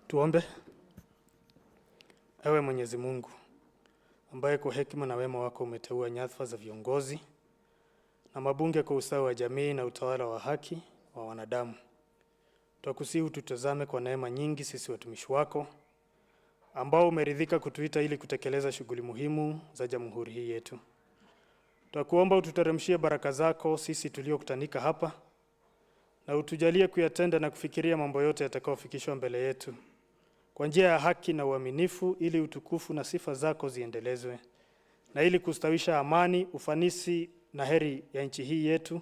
Tuombe. Ewe Mwenyezi Mungu, ambaye kwa hekima na wema wako umeteua nyadhifa za viongozi na mabunge kwa ustawi wa jamii na utawala wa haki wa wanadamu, twakusihi ututazame kwa neema nyingi sisi watumishi wako, ambao umeridhika kutuita ili kutekeleza shughuli muhimu za jamhuri hii yetu. Twakuomba ututeremshie baraka zako sisi tuliokutanika hapa, na utujalie kuyatenda na kufikiria mambo yote yatakayofikishwa mbele yetu kwa njia ya haki na uaminifu, ili utukufu na sifa zako ziendelezwe, na ili kustawisha amani, ufanisi na heri ya nchi hii yetu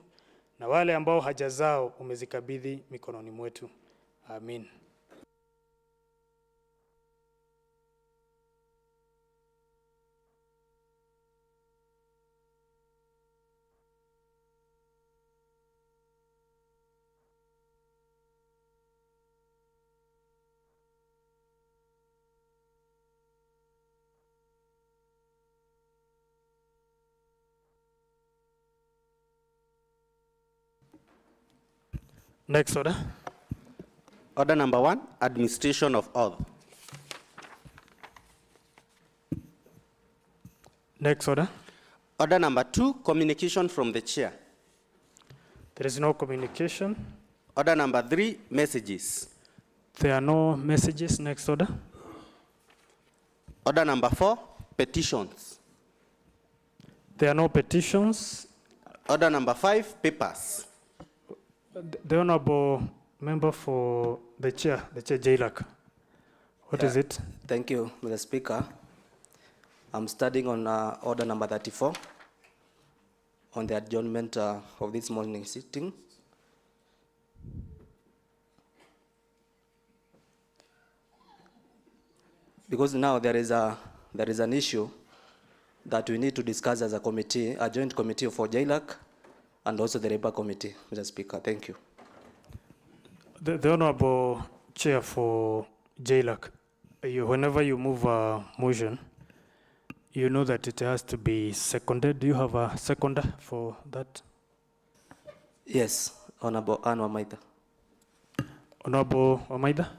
na wale ambao haja zao umezikabidhi mikononi mwetu. Amin. Next order. Order number 1, administration of oath. Next order. Order number 2, communication from the chair. There is no communication. Order number 3, messages. There are no messages. Next order. Order number 4, petitions. There are no petitions. Order number 5, papers. The Honorable Member for the Chair JLAC. What is it? Thank you, Mr. Speaker. I'm studying on order number 34 on the adjournment of this morning sitting. Because now there is an issue that we need to discuss as a committee, a joint committee for JLAC and also the Labour Committee, Mr. Speaker. Thank you. The Honorable Chair for JLAC, whenever you move a motion, you know that it has to be seconded. Do you have a seconder for that? Yes, Honorable Anne Wamaitha. Honorable Wamaitha?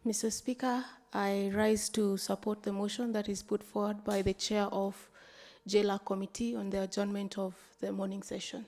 Mr. Speaker, I rise to support the motion that is put forward by the Chair of JLAC Committee on the adjournment of the morning session.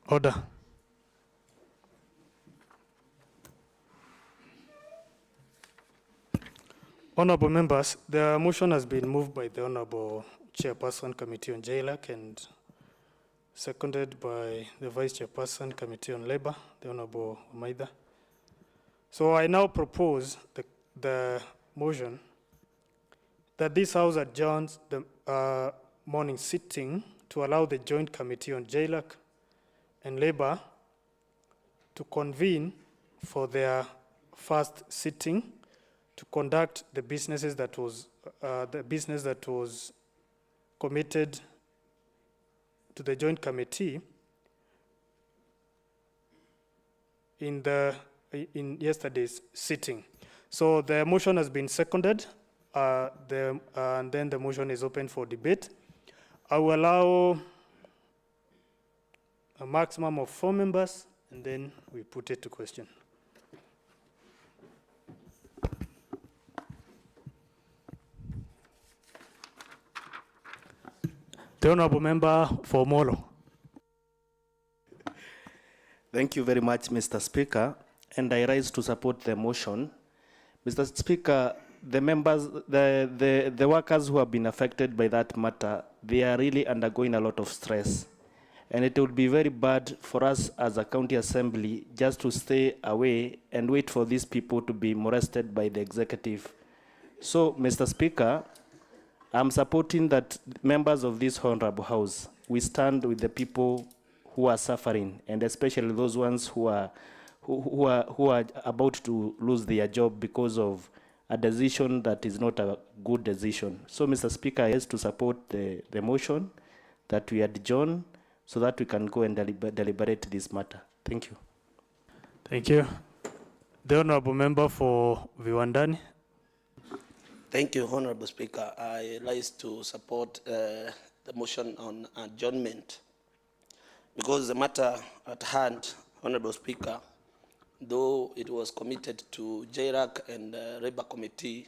Order. Honorable members, the motion has been moved by the Honorable Chairperson, Committee on JLAC, and seconded by the Vice Chairperson, Committee on Labor, the Honorable Wamaitha. So I now propose the motion that this House adjourns the morning sitting to allow the Joint Committee on JLAC and Labor to convene for their first sitting to conduct the businesses that was committed to the Joint Committee in yesterday's sitting. So the motion has been seconded, and then the motion is open for debate. I will allow a maximum of 4 members and then we put it to question. The Honourable Member for Molo. Thank you very much, Mr. Speaker, and I rise to support the motion. Mr. Speaker, the members, the workers who have been affected by that matter, they are really undergoing a lot of stress. And it would be very bad for us as a county assembly just to stay away and wait for these people to be molested by the executive. So, Mr. Speaker, I'm supporting that members of this honorable house, we stand with the people who are suffering, and especially those ones who are about to lose their job because of a decision that is not a good decision. So, Mr. Speaker, I ask to support the motion that we adjourn so that we can go and deliberate this matter. Thank you. Thank you. The Honourable Member for Viwandani. Thank you, Honourable Speaker. I rise to support the motion on adjournment because the matter at hand, Honourable Speaker, though it was committed to JRAC and Labour Committee,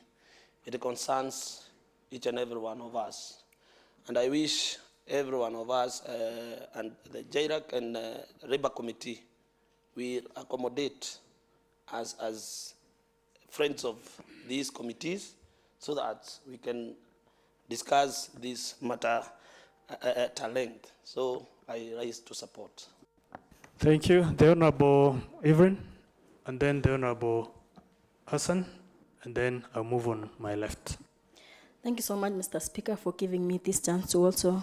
it concerns each and every one of us. And I wish every one of us and the JRAC and Labour Committee will accommodate as friends of these committees so that we can discuss this matter at length. So I rise to support. Thank you. The Honourable Ivrin, and then the Honourable Hassan, and then I'll move on my left. Thank you so much, Mr. Speaker, for giving me this chance to also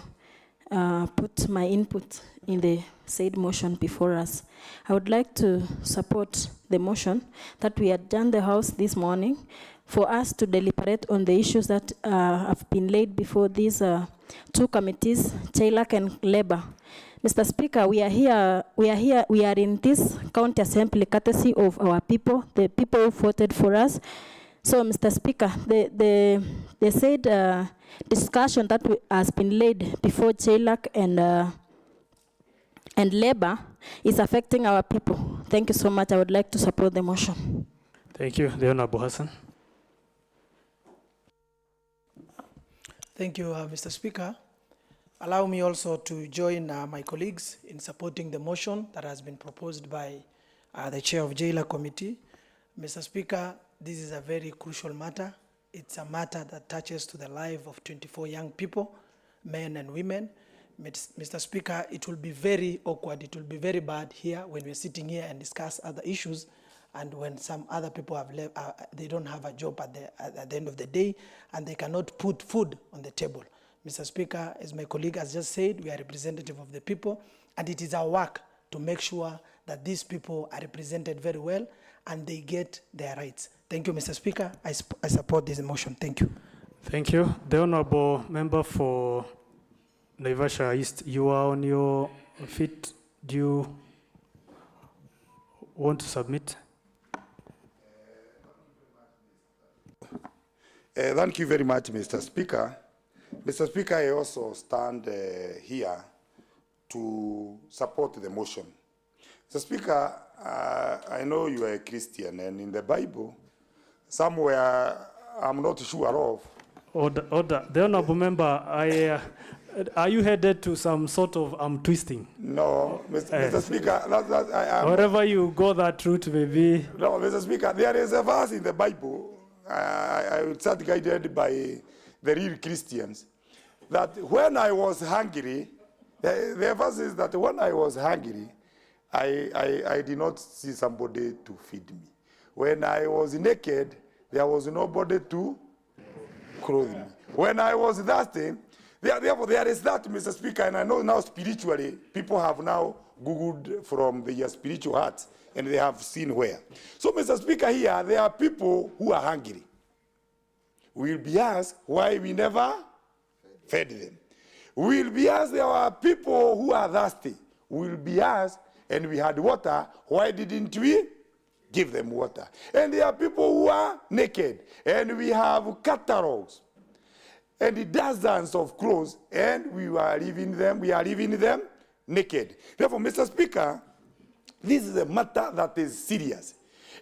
put my input in the said motion before us. I would like to support the motion that we adjourn the House this morning for us to deliberate on the issues that have been laid before these two committees, CHAILAC and Labour. Mr. Speaker, we are in this county assembly courtesy of our people, the people who voted for us. So, Mr. Speaker, the said discussion that has been laid before CHAILAC and Labour is affecting our people. Thank you so much. I would like to support the motion. Thank you. The Honourable Hassan. Thank you, Mr. Speaker. Allow me also to join my colleagues in supporting the motion that has been proposed by the Chair of JLA Committee. Mr. Speaker, this is a very crucial matter. It's a matter that touches to the life of 24 young people, men and women. Mr. Speaker, it will be very awkward, it will be very bad here when we're sitting here and discuss other issues, and when some other people have left, they don't have a job at the end of the day, and they cannot put food on the table. Mr. Speaker, as my colleague has just said, we are representative of the people, and it is our work to make sure that these people are represented very well and they get their rights. Thank you, Mr. Speaker. I support this motion. Thank you. Thank you. The Honourable Member for Naivasha East, you are on your feet. Do you want to submit? Thank you very much, Mr. Speaker. Mr. Speaker, I also stand here to support the motion. Mr. Speaker, I know you are a Christian, and in the Bible, somewhere I'm not sure of. Order. The Honourable Member, are you headed to some sort of twisting? No, Mr. Speaker, wherever you go that route, maybe. No, Mr. Speaker, there is a verse in the Bible, I would start guided by the real Christians, that when I was hungry, the verse is that when I was hungry, I did not see somebody to feed me. When I was naked, there was nobody to clothe me. When I was thirsty, therefore there is that, Mr. Speaker, and I know now spiritually, people have now Googled from their spiritual hearts, and they have seen where. So, Mr. Speaker, here, there are people who are hungry. We'll be asked why we never fed them. We'll be asked, there are people who are thirsty. We'll be asked, and we had water, why didn't we give them water? And there are people who are naked, and we have catalogs and dozens of clothes, and we are leaving them naked. Therefore, Mr. Speaker, This is a matter that is serious.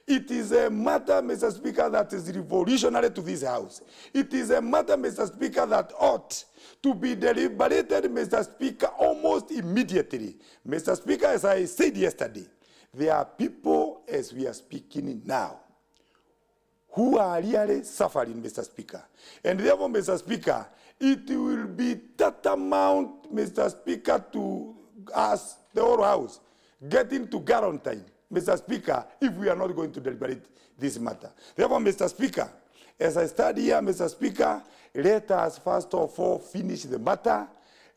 It is a matter, Mr. Speaker, that is revolutionary to this House. It is a matter, Mr. Speaker, that ought to be deliberated, Mr. Speaker, almost immediately. Mr. Speaker, as I said yesterday, there are people, as we are speaking now, who are really suffering, Mr. Speaker. And therefore, Mr. Speaker, it will be tantamount, Mr. Speaker, to us, the whole House, getting to guarantee, Mr. Speaker, if we are not going to deliberate this matter. Therefore, Mr. Speaker, as I stand here, Mr. Speaker, let us first of all finish the matter.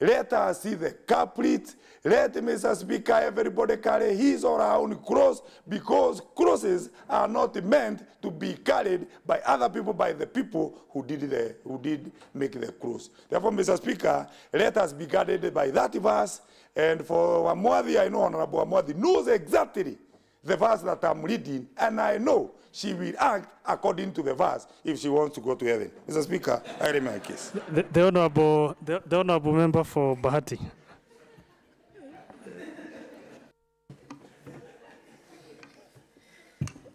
Let us see the culprit. Let, Mr. Speaker, everybody carry his or her own cross, because crosses are not meant to be carried by other people, by the people who did make the cross. Therefore, Mr. Speaker, let us be guided by that verse. And for Mwathi, I know Honorable Mwathi knows exactly the verse that I'm reading, and I know she will act according to the verse if she wants to go to heaven. Mr. Speaker, I remain my case. The honorable member for Bahati.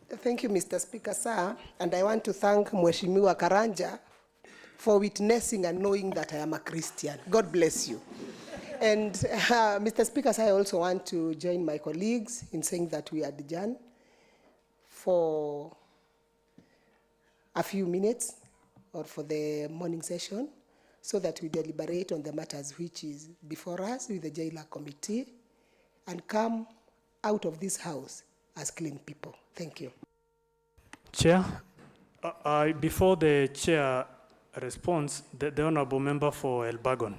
Thank you, Mr. Speaker, sir. And I want to thank Mheshimiwa Karanja for witnessing and knowing that I am a Christian. God bless you. And Mr. Speaker, I also want to join my colleagues in saying that we adjourn for a few minutes or for the morning session so that we deliberate on the matters which is before us with the Jailer Committee and come out of this house as clean people. Thank you. Chair, before the chair responds, the honorable member for Elbagon.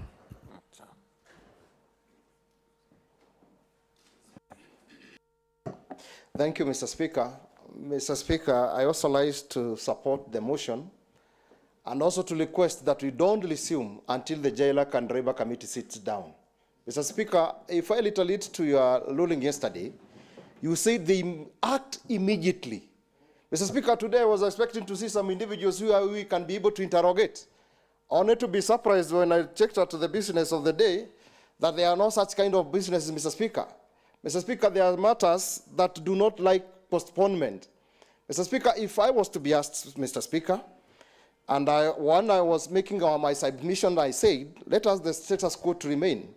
Thank you, Mr. Speaker. Mr. Speaker, I also like to support the motion and also to request that we don't resume until the Jailer and Labor Committee sits down. Mr. Speaker, if I relate to your ruling yesterday, you said they act immediately. Mr. Speaker, today I was expecting to see some individuals who we can be able to interrogate. Only to be surprised when I checked out the business of the day that there are no such kind of businesses, Mr. Speaker. Mr. Speaker, there are matters that do not like postponement. Mr. Speaker, if I was to be asked, Mr. Speaker, and when I was making my submission, I said, let us the status quo to remain.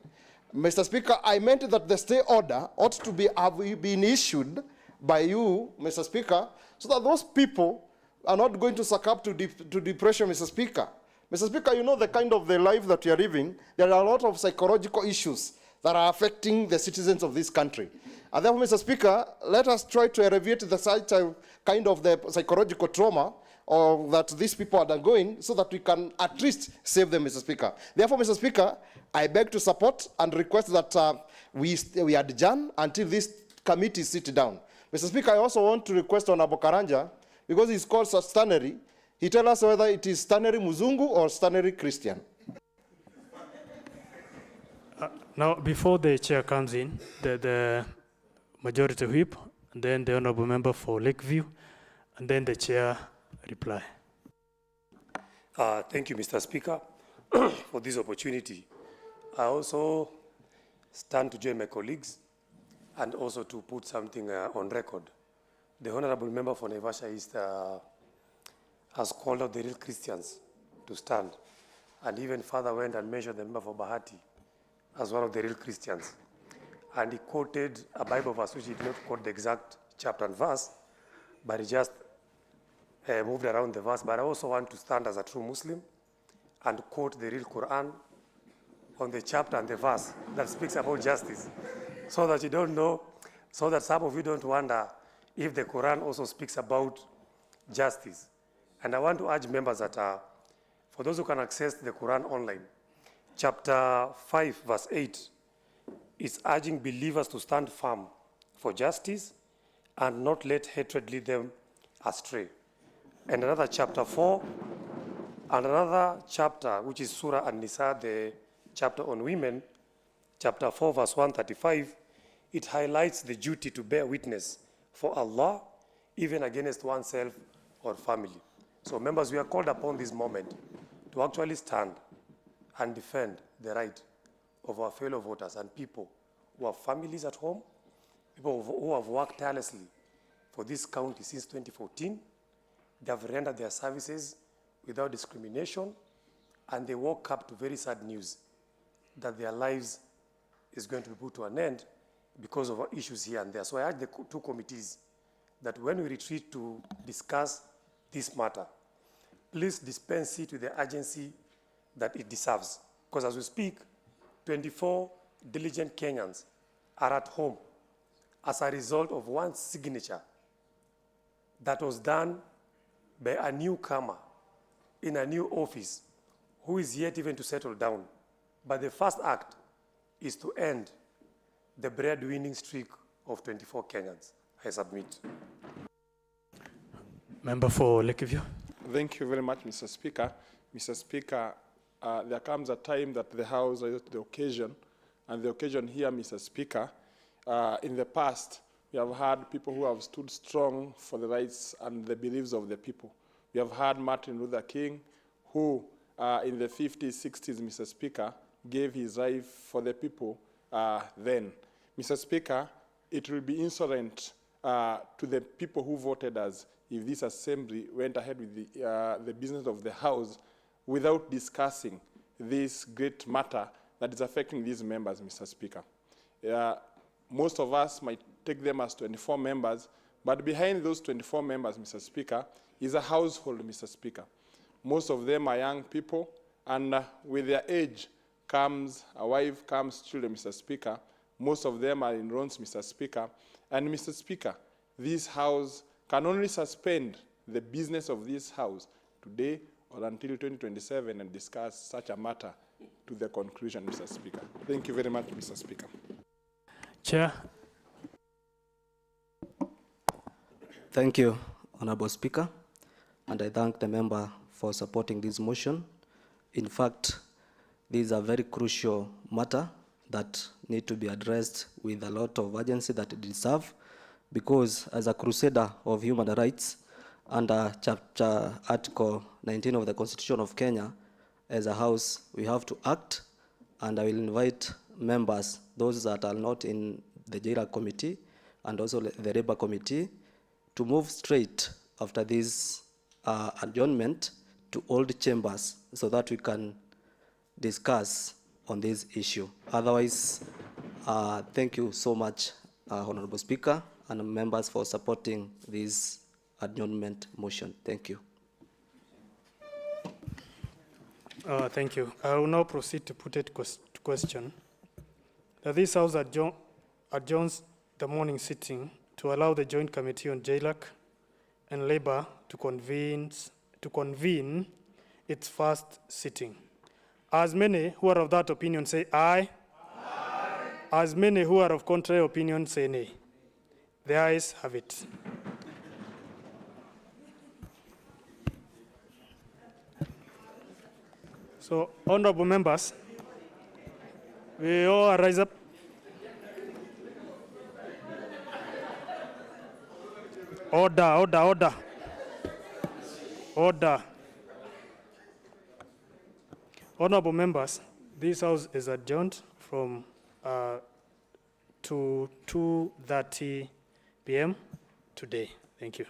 Mr. Speaker, I meant that the stay order ought to be been issued by you, Mr. Speaker, so that those people are not going to succumb to depression, Mr. Speaker. Mr. Speaker, you know the kind of the life that you are living, there are a lot of psychological issues that are affecting the citizens of this country. And therefore, Mr. Speaker, let us try to alleviate the such kind of the psychological trauma or that these people are undergoing so that we can at least save them, Mr. Speaker. Therefore, Mr. Speaker, I beg to support and request that we adjourn until this committee sit down. Mr. Speaker, I also want to request Honorable Karanja, because he's called Stannery, he tell us whether it is Stannery Muzungu or Stannery Christian. Now, before the chair comes in, the majority whip, and then the honorable member for Lakeview, and then the chair reply. Thank you, Mr. Speaker, for this opportunity. I also stand to join my colleagues and also to put something on record. The honorable member for Naivasha East has called out the real Christians to stand, and even further went and mentioned the member for Bahati as one of the real Christians. And he quoted a Bible verse, which he did not quote the exact chapter and verse, but he just moved around the verse. But I also want to stand as a true Muslim and quote the real Quran on the chapter and the verse that speaks about justice, so that you don't know, so that some of you don't wonder if the Quran also speaks about justice. And I want to urge members that for those who can access the Quran online, chapter 5, verse 8, is urging believers to stand firm for justice and not let hatred lead them astray. And another chapter 4, and another chapter, which is Surah An-Nisa, the chapter on women, chapter 4, verse 135, it highlights the duty to bear witness for Allah, even against oneself or family. So members, we are called upon this moment to actually stand and defend the right of our fellow voters and people who have families at home people who have worked tirelessly for this county since 2014. They have rendered their services without discrimination, and they woke up to very sad news that their lives is going to be put to an end because of issues here and there. So I urge the two committees that when we retreat to discuss this matter, please dispense it with the urgency that it deserves. Because as we speak, 24 diligent Kenyans are at home as a result of one signature that was done by a newcomer in a new office who is yet even to settle down. But the first act is to end the breadwinning streak of 24 Kenyans. I submit. Member for Lakeview. Thank you very much, Mr. Speaker. Mr. Speaker, there comes a time that the House rises to the occasion, and the occasion here, Mr. Speaker, in the past, we have had people who have stood strong for the rights and the beliefs of the people. We have had Martin Luther King, who in the 50s, 60s, Mr. Speaker, gave his life for the people then. Mr. Speaker, it will be insolent to the people who voted us if this assembly went ahead with the business of the House without discussing this great matter that is affecting these members, Mr. Speaker. Most of us might take them as 24 members, but behind those 24 members, Mr. Speaker, is a household, Mr. Speaker. Most of them are young people, and with their age comes a wife, comes children, Mr. Speaker. Most of them are in loans, Mr. Speaker. And Mr. Speaker, this House can only suspend the business of this House today or until 2027 and discuss such a matter to the conclusion, Mr. Speaker. Thank you very much, Mr. Speaker. Chair. Thank you, Honorable Speaker, and I thank the member for supporting this motion. In fact, this is a very crucial matter that need to be addressed with a lot of urgency that it deserves, because as a crusader of human rights, under Article 19 of the Constitution of Kenya, as a House, we have to act, and I will invite members, those that are not in the JIRA committee and also the Labour committee, to move straight after this adjournment to all the chambers so that we can discuss on this issue. Otherwise, thank you so much, Honorable Speaker, and members for supporting this adjournment motion. Thank you. Thank you. I will now proceed to put it to question. That this House adjourns the morning sitting to allow the Joint Committee on JLAC and Labour to convene its first sitting. As many who are of that opinion say aye. Aye. As many who are of contrary opinion say nay. The ayes have it. So, honorable members, we all rise up. Order, order, order. Order. Honorable members, this House is adjourned from to 2:30 p.m. today. Thank you.